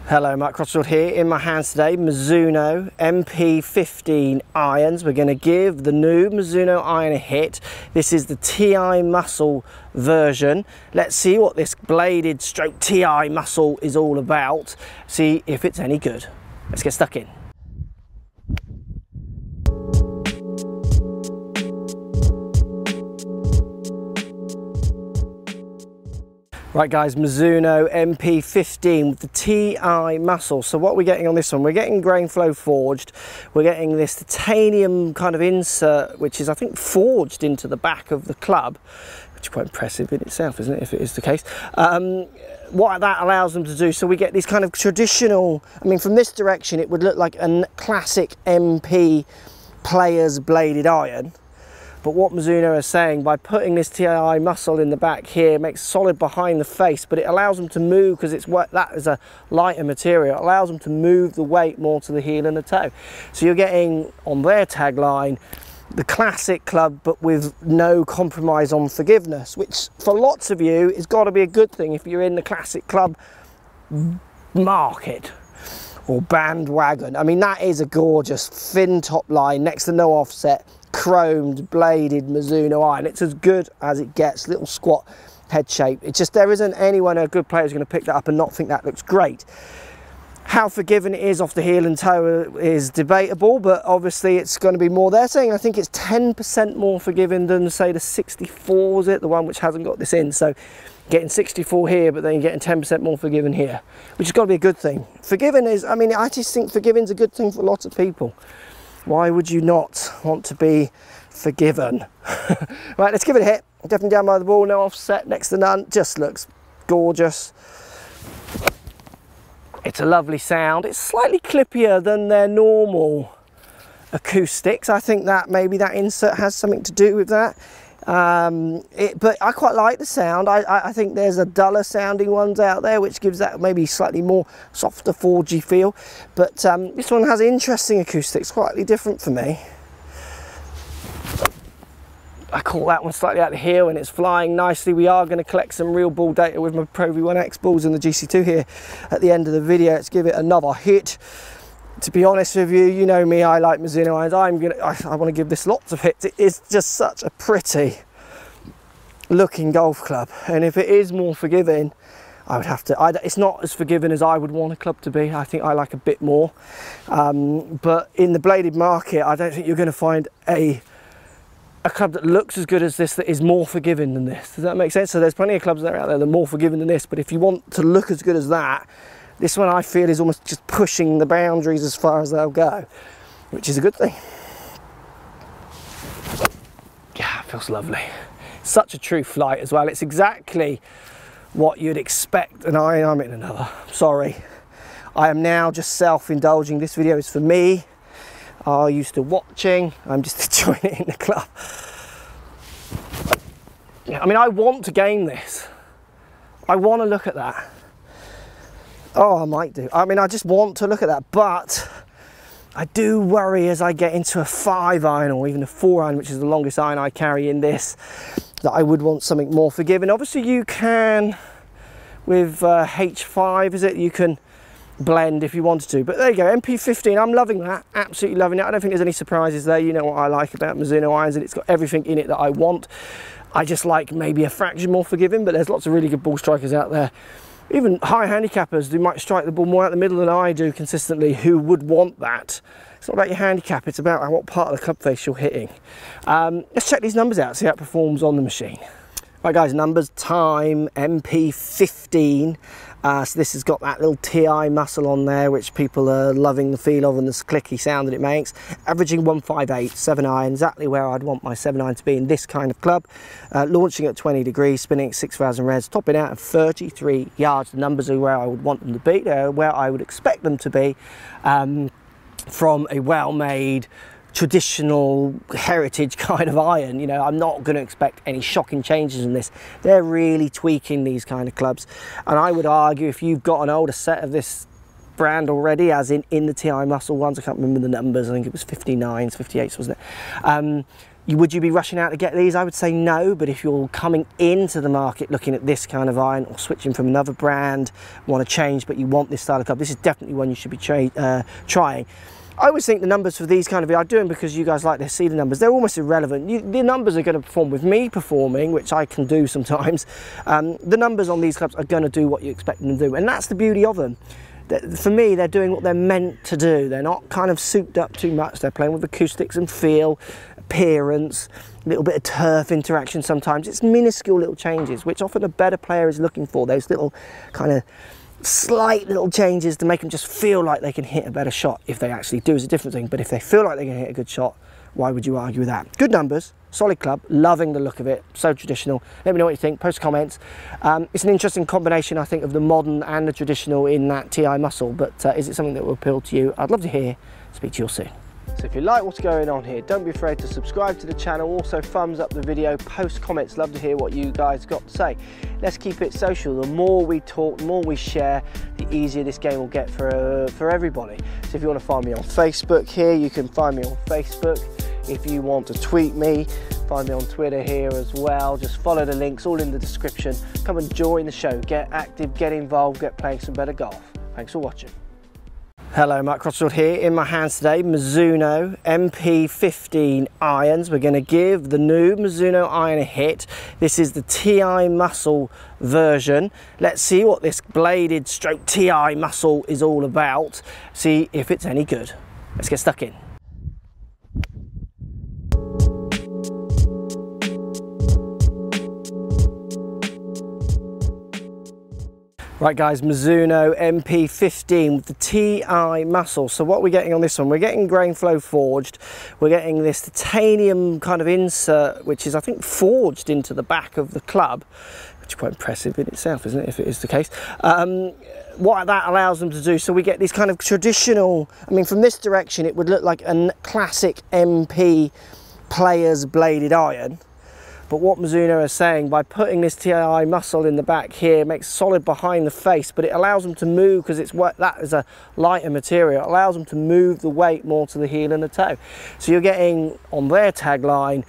Hello, Mark Crossfield here. In my hands today, Mizuno MP15 irons. We're going to give the new Mizuno iron a hit. This is the TI muscle version. Let's see what this bladed stroke TI muscle is all about. See if it's any good. Let's get stuck in. Right guys, Mizuno MP15 with the TI muscle. So what we're getting on this one, we're getting grain flow forged. We're getting this titanium kind of insert, which is I think forged into the back of the club, which is quite impressive in itself, isn't it, if it is the case. What that allows them to do, so we get these kind of traditional, I mean from this direction it would look like a classic MP player's bladed iron. But what Mizuno is saying, by putting this TI muscle in the back here, it makes solid behind the face, but it allows them to move, because that is a lighter material, it allows them to move the weight more to the heel and the toe. So you're getting, on their tagline, the classic club, but with no compromise on forgiveness, which for lots of you has got to be a good thing if you're in the classic club market or bandwagon. I mean, that is a gorgeous thin top line next to no offset, chromed bladed Mizuno iron. It's as good as it gets, little squat head shape. It's just, there isn't anyone, a good player, who's going to pick that up and not think that looks great. How forgiving it is off the heel and toe is debatable, but obviously it's going to be more. They're saying I think it's 10% more forgiving than, say, the 64, was it, the one which hasn't got this in. So getting 64 here, but then you're getting 10% more forgiving here, which has got to be a good thing. Forgiving is, I mean, I just think forgiving's a good thing for lots of people. Why would you not want to be forgiven? Right, let's give it a hit. Definitely down by the ball, no offset, next to none. Just looks gorgeous. It's a lovely sound. It's slightly clippier than their normal acoustics. I think that maybe that insert has something to do with that. But I quite like the sound. I think there's a duller sounding ones out there which gives that maybe slightly more softer forgy feel, but this one has interesting acoustics, slightly different for me. I call that one slightly out of here when it's flying nicely. We are going to collect some real ball data with my Pro V1X balls in the GC2 here at the end of the video. Let's give it another hit. To be honest with you, you know me, I like Mizuno irons. I want to give this lots of hits. It is just such a pretty looking golf club, and if it is more forgiving, I would have to, it's not as forgiving as I would want a club to be. I think I like a bit more, but in the bladed market, I don't think you're going to find a club that looks as good as this that is more forgiving than this. Does that make sense? So there's plenty of clubs that are out there that are more forgiving than this, but if you want to look as good as that, this one I feel is almost just pushing the boundaries as far as they'll go, which is a good thing. Yeah, it feels lovely. Such a true flight as well. It's exactly what you'd expect an iron. I'm in another. Sorry. I am now just self-indulging. This video is for me. Are you still watching? I'm just enjoying it in the club. I mean, I want to game this. I want to look at that. Oh, I might do. I mean, I just want to look at that, but I do worry as I get into a 5 iron or even a 4 iron, which is the longest iron I carry in this, that I would want something more forgiving. Obviously you can, with H5, is it? You can blend if you wanted to, but there you go, MP15, I'm loving that, absolutely loving it. I don't think there's any surprises there. You know what I like about Mizuno irons, and it's got everything in it that I want. I just like maybe a fraction more forgiving, but there's lots of really good ball strikers out there. Even high handicappers who might strike the ball more out the middle than I do consistently, who would want that. It's not about your handicap, it's about what part of the club face you're hitting. Let's check these numbers out, see how it performs on the machine. Right guys, numbers, time, MP15. So this has got that little TI muscle on there, which people are loving the feel of and the clicky sound that it makes. Averaging 158, 7 iron, exactly where I'd want my 7 iron to be in this kind of club. Launching at 20 degrees, spinning at 6,000 revs, topping out at 33 yards. The numbers are where I would want them to be, they're where I would expect them to be from a well-made, traditional heritage kind of iron. You know, I'm not going to expect any shocking changes in this. They're really tweaking these kind of clubs, and I would argue if you've got an older set of this brand already, as in the TI muscle ones, I can't remember the numbers, I think it was 59s, 58s, wasn't it? Would you be rushing out to get these? I would say no, but if you're coming into the market looking at this kind of iron or switching from another brand, want to change but you want this style of club, this is definitely one you should be trying. I always think the numbers for these kind of, I do them because you guys like to see the numbers. They're almost irrelevant. The numbers are going to perform with me performing, which I can do sometimes. The numbers on these clubs are going to do what you expect them to do, and that's the beauty of them. For me, they're doing what they're meant to do. They're not kind of souped up too much. They're playing with acoustics and feel, appearance, a little bit of turf interaction sometimes. It's minuscule little changes, which often a better player is looking for. Those little kind of slight little changes to make them just feel like they can hit a better shot. If they actually do is a different thing, but if they feel like they can hit a good shot, why would you argue with that? Good numbers, solid club, loving the look of it, so traditional. Let me know what you think, post comments. It's an interesting combination, I think, of the modern and the traditional in that TI muscle, but is it something that will appeal to you? I'd love to hear. Speak to you all soon. So if you like what's going on here, don't be afraid to subscribe to the channel. Also thumbs up the video, post comments, love to hear what you guys got to say. Let's keep it social. The more we talk, the more we share, the easier this game will get for everybody. So if you want to find me on Facebook here, you can find me on Facebook. If you want to tweet me, find me on Twitter here as well. Just follow the links, all in the description. Come and join the show, get active, get involved, get playing some better golf. Thanks for watching. Hello, Mike Crossfield here. In my hands today, Mizuno MP15 irons. We're going to give the new Mizuno iron a hit. This is the TI muscle version. Let's see what this bladed stroke TI muscle is all about. See if it's any good. Let's get stuck in. Right guys, Mizuno MP15 with the TI muscle. So what we're getting on this one, we're getting grain flow forged. We're getting this titanium kind of insert, which is I think forged into the back of the club, which is quite impressive in itself, isn't it, if it is the case. What that allows them to do, so we get these kind of traditional, I mean from this direction it would look like a classic MP player's bladed iron. But what Mizuno is saying, by putting this TI muscle in the back here, it makes solid behind the face, but it allows them to move, because that is a lighter material, it allows them to move the weight more to the heel and the toe. So you're getting, on their tagline,